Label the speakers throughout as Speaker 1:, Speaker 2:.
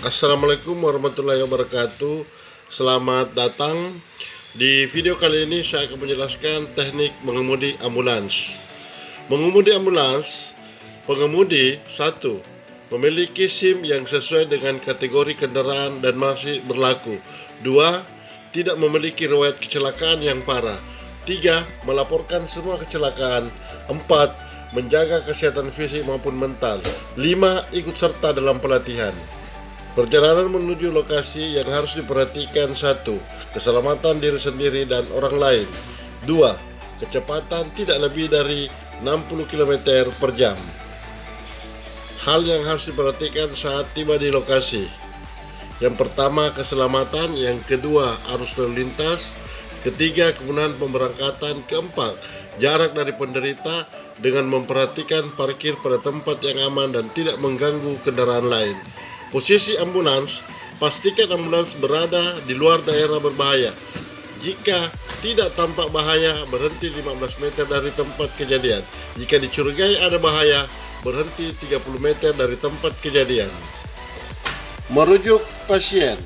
Speaker 1: Assalamualaikum warahmatullahi wabarakatuh. Selamat datang. Di video kali ini saya akan menjelaskan teknik mengemudi ambulans. Mengemudi ambulans, pengemudi 1. Memiliki SIM yang sesuai dengan kategori kendaraan dan masih berlaku. 2. Tidak memiliki riwayat kecelakaan yang parah. 3. Melaporkan semua kecelakaan. 4. Menjaga kesehatan fisik maupun mental. 5. Ikut serta dalam pelatihan. Perjalanan menuju lokasi yang harus diperhatikan: 1. Keselamatan diri sendiri dan orang lain. 2. Kecepatan tidak lebih dari 60 km per jam. Hal yang harus diperhatikan saat tiba di lokasi: yang pertama, keselamatan. Yang kedua, arus lalu lintas. Ketiga, kemudahan pemberangkatan. Keempat, jarak dari penderita dengan memperhatikan parkir pada tempat yang aman dan tidak mengganggu kendaraan lain. Posisi ambulans: pastikan ambulans berada di luar daerah berbahaya. Jika tidak tampak bahaya, berhenti 15 meter dari tempat kejadian. Jika dicurigai ada bahaya, berhenti 30 meter dari tempat kejadian. Merujuk pasien: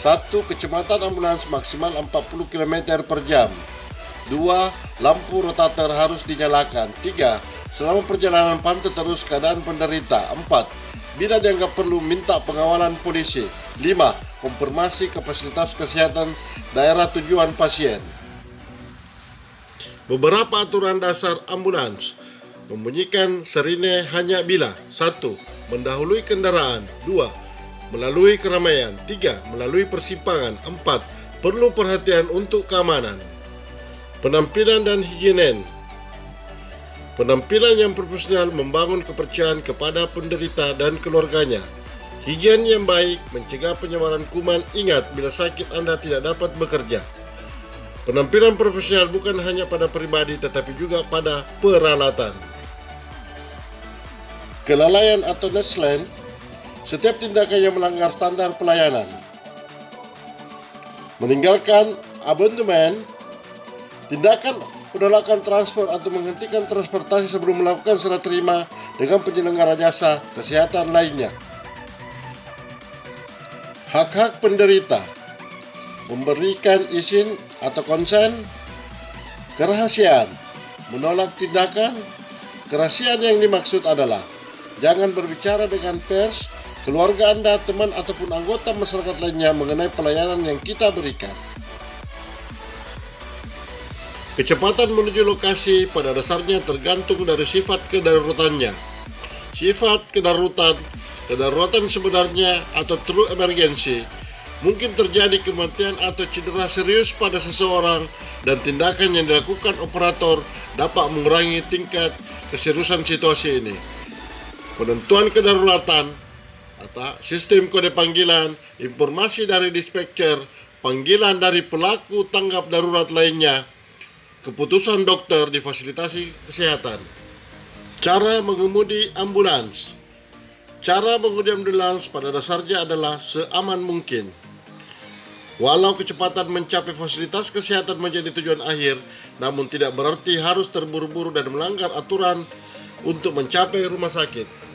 Speaker 1: 1. Kecepatan ambulans maksimal 40 km per jam. 2. Lampu rotator harus dinyalakan. 3. Selama perjalanan pantau terus keadaan penderita. 4. Bila dianggap perlu, minta pengawalan polisi. 5. Konfirmasi ke fasilitas kesehatan daerah tujuan pasien. Beberapa aturan dasar ambulans: membunyikan sirine hanya bila: 1. Mendahului kendaraan. 2. Melalui keramaian. 3. Melalui persimpangan. 4. Perlu perhatian untuk keamanan. Penampilan dan higienis: penampilan yang profesional membangun kepercayaan kepada penderita dan keluarganya. Higien yang baik mencegah penyebaran kuman. Ingat, bila sakit Anda tidak dapat bekerja. Penampilan profesional bukan hanya pada pribadi tetapi juga pada peralatan. Kelalaian atau neglect: setiap tindakan yang melanggar standar pelayanan. Meninggalkan abonnemen: tindakan penolakan transfer atau menghentikan transportasi sebelum melakukan serah terima dengan penyelenggara jasa kesehatan lainnya. Hak-hak penderita: memberikan izin atau konsen. Kerahasiaan: menolak tindakan. Kerahasiaan yang dimaksud adalah jangan berbicara dengan pers, keluarga Anda, teman ataupun anggota masyarakat lainnya mengenai pelayanan yang kita berikan. Kecepatan menuju lokasi pada dasarnya tergantung dari sifat kedaruratannya. Sifat kedaruratan sebenarnya atau true emergency: mungkin terjadi kematian atau cedera serius pada seseorang dan tindakan yang dilakukan operator dapat mengurangi tingkat keseriusan situasi ini. Penentuan kedaruratan atau sistem kode panggilan, informasi dari dispatcher, panggilan dari pelaku tanggap darurat lainnya, keputusan dokter di fasilitasi kesehatan. Cara mengemudi ambulans: cara mengemudi ambulans pada dasarnya adalah seaman mungkin. Walau kecepatan mencapai fasilitas kesehatan menjadi tujuan akhir, namun tidak berarti harus terburu-buru dan melanggar aturan untuk mencapai rumah sakit.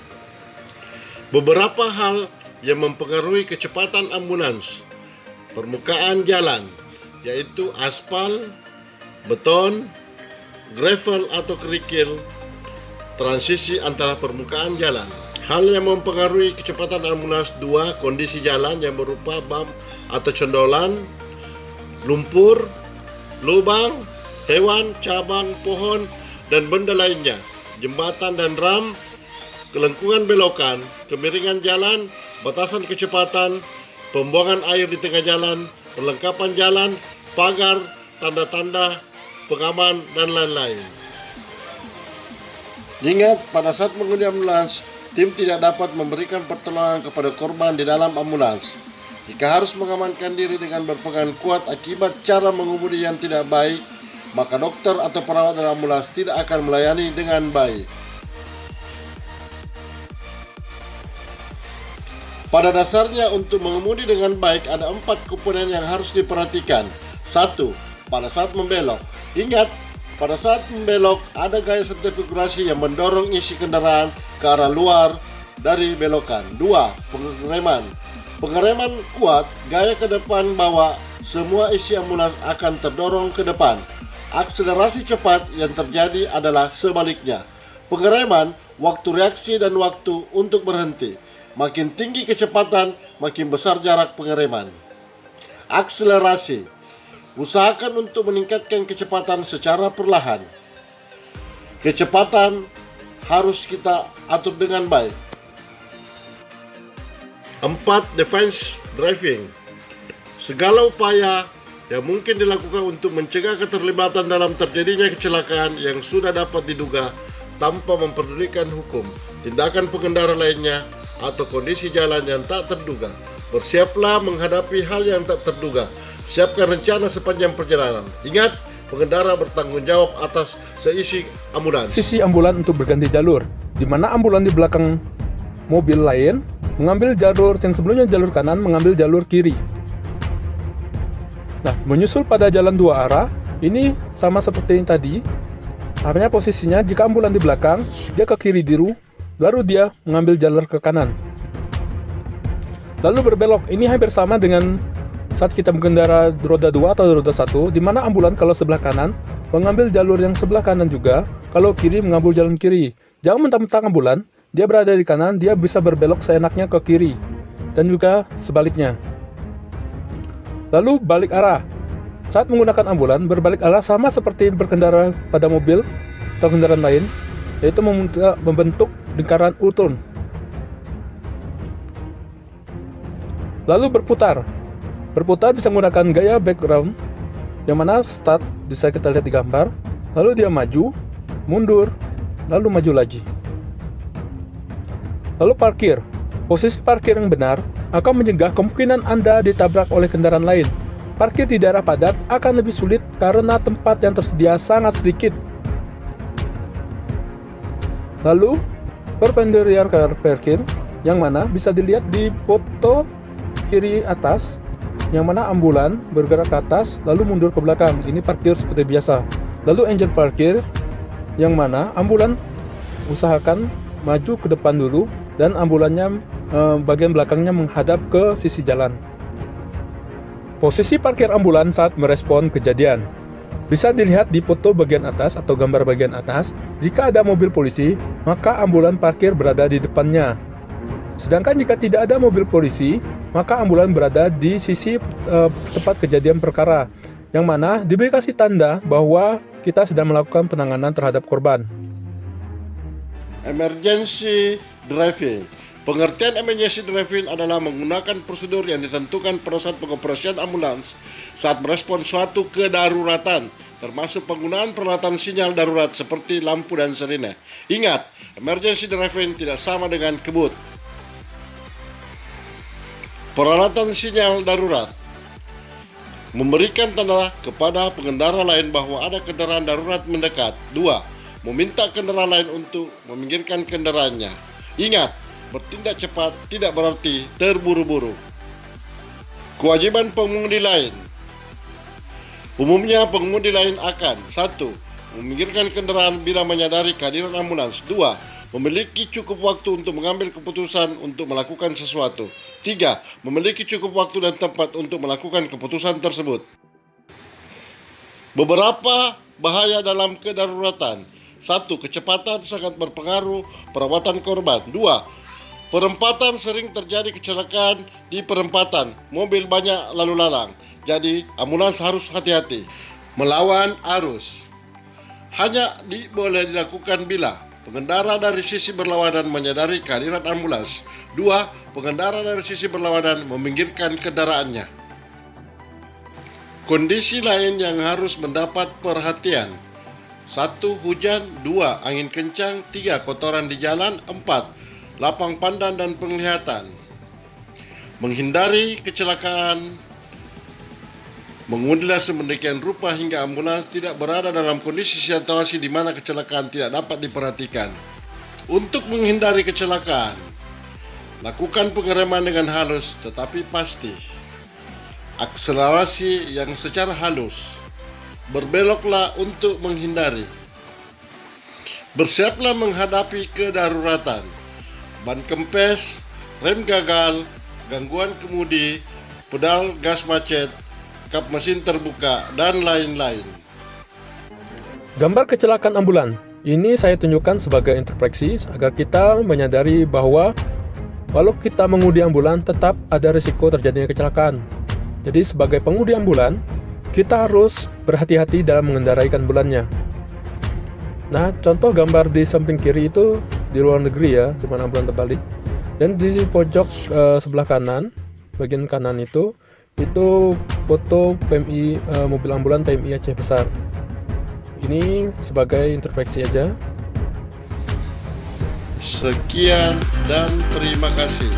Speaker 1: Beberapa hal yang mempengaruhi kecepatan ambulans: permukaan jalan, yaitu aspal, beton, gravel atau kerikil, transisi antara permukaan jalan. Hal yang mempengaruhi kecepatan ambulans: 2. Kondisi jalan yang berupa bump atau condolan, lumpur, lubang, hewan, cabang, pohon, dan benda lainnya, jembatan dan ram, kelengkungan belokan, kemiringan jalan, batasan kecepatan, pembuangan air di tengah jalan, perlengkapan jalan, pagar, tanda-tanda, pengaman, dan lain-lain. Ingat, pada saat mengemudi ambulans, tim tidak dapat memberikan pertolongan kepada korban di dalam ambulans. Jika harus mengamankan diri dengan berpegang kuat akibat cara mengemudi yang tidak baik, maka dokter atau perawat dalam ambulans tidak akan melayani dengan baik. Pada dasarnya, untuk mengemudi dengan baik ada 4 komponen yang harus diperhatikan. 1. Pada saat membelok: ingat, pada saat membelok ada gaya sentrifikasi yang mendorong isi kendaraan ke arah luar dari belokan. 2. Pengereman: Pengereman kuat, gaya ke depan bawa, semua isi ambulans akan terdorong ke depan. Akselerasi cepat yang terjadi adalah sebaliknya. Pengereman, waktu reaksi dan waktu untuk berhenti. Makin tinggi kecepatan, makin besar jarak pengereman. Akselerasi, usahakan untuk meningkatkan kecepatan secara perlahan. Kecepatan harus kita atur dengan baik. 4. Defense driving. Segala upaya yang mungkin dilakukan untuk mencegah keterlibatan dalam terjadinya kecelakaan yang sudah dapat diduga tanpa memperdulikan hukum, tindakan pengendara lainnya, atau kondisi jalan yang tak terduga. Bersiaplah menghadapi hal yang tak terduga. Siapkan rencana sepanjang perjalanan. Ingat, pengendara bertanggung jawab atas seisi ambulans.
Speaker 2: Sisi ambulan untuk berganti jalur, di mana ambulan di belakang mobil lain mengambil jalur yang sebelumnya jalur kanan mengambil jalur kiri. Nah, menyusul pada jalan dua arah, ini sama seperti yang tadi. Artinya posisinya jika ambulan di belakang, dia ke kiri dulu, baru dia mengambil jalur ke kanan. Lalu berbelok, ini hampir sama dengan saat kita mengendara roda 2 atau roda 1, di mana ambulan kalau sebelah kanan mengambil jalur yang sebelah kanan juga, kalau kiri mengambil jalan kiri. Jangan mentang-mentang ambulan, dia berada di kanan, dia bisa berbelok seenaknya ke kiri, dan juga sebaliknya. Lalu balik arah. Saat menggunakan ambulan, berbalik arah sama seperti berkendara pada mobil atau kendaraan lain, yaitu membentuk lingkaran ultron. Lalu berputar. Berputar bisa menggunakan gaya background, yang mana start bisa kita lihat di gambar, lalu dia maju, mundur, lalu maju lagi. Lalu parkir. Posisi parkir yang benar akan mencegah kemungkinan Anda ditabrak oleh kendaraan lain. Parkir di daerah padat akan lebih sulit karena tempat yang tersedia sangat sedikit. Lalu, perpendicular parkir, yang mana bisa dilihat di foto kiri atas, yang mana ambulan bergerak ke atas lalu mundur ke belakang. Ini parkir seperti biasa. Lalu angel parkir, yang mana ambulan usahakan maju ke depan dulu dan ambulannya bagian belakangnya menghadap ke sisi jalan. Posisi parkir ambulan saat merespon kejadian bisa dilihat di foto bagian atas atau gambar bagian atas. Jika ada mobil polisi, maka ambulan parkir berada di depannya. Sedangkan jika tidak ada mobil polisi, maka ambulan berada di sisi tempat kejadian perkara, yang mana diberi kasih tanda bahwa kita sedang melakukan penanganan terhadap korban.
Speaker 1: Emergency driving. Pengertian emergency driving adalah menggunakan prosedur yang ditentukan pada saat pengoperasian ambulans saat merespon suatu kedaruratan, termasuk penggunaan peralatan sinyal darurat seperti lampu dan sirine. Ingat, emergency driving tidak sama dengan kebut. Peralatan sinyal darurat memberikan tanda kepada pengendara lain bahwa ada kendaraan darurat mendekat. 2. Meminta kendaraan lain untuk meminggirkan kendaraannya. Ingat, bertindak cepat tidak berarti terburu-buru. Kewajiban pengemudi lain. Umumnya pengemudi lain akan 1. Meminggirkan kendaraan bila menyadari kehadiran ambulans. 2. Memiliki cukup waktu untuk mengambil keputusan untuk melakukan sesuatu. 3. Memiliki cukup waktu dan tempat untuk melakukan keputusan tersebut. Beberapa bahaya dalam kedaruratan. 1. Kecepatan sangat berpengaruh perawatan korban. 2. Perempatan sering terjadi kecelakaan di perempatan. Mobil banyak lalu lalang. Jadi ambulans harus hati-hati. Melawan arus hanya boleh dilakukan bila pengendara dari sisi berlawanan menyadari kehadiran ambulans. 2. Pengendara dari sisi berlawanan meminggirkan kendaraannya. Kondisi lain yang harus mendapat perhatian. 1. Hujan. 2. Angin kencang. 3. Kotoran di jalan. 4. Lapang pandang dan penglihatan. Menghindari kecelakaan. Mengundilah sedemikian rupa hingga ambulans tidak berada dalam kondisi situasi di mana kecelakaan tidak dapat diperhatikan. Untuk menghindari kecelakaan, lakukan pengereman dengan halus tetapi pasti. Akselerasi yang secara halus. Berbeloklah untuk menghindari. Bersiaplah menghadapi kedaruratan. Ban kempes, rem gagal, gangguan kemudi, pedal gas macet, kap mesin terbuka, dan lain-lain.
Speaker 2: Gambar kecelakaan ambulan ini saya tunjukkan sebagai introspeksi agar kita menyadari bahwa walau kita mengemudi ambulan tetap ada risiko terjadinya kecelakaan. Jadi sebagai pengemudi ambulan, kita harus berhati-hati dalam mengendarai ambulannya. Nah, contoh gambar di samping kiri itu di luar negeri ya, di mana ambulan terbalik. Dan di pojok sebelah kanan, bagian kanan itu foto PMI mobil ambulan PMI Aceh Besar. Ini sebagai introspeksi aja.
Speaker 1: Sekian dan terima kasih.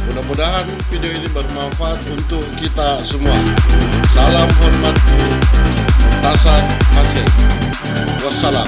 Speaker 1: Mudah-mudahan video ini bermanfaat untuk kita semua. Salam hormat, Tasan Aceh. Wassalam.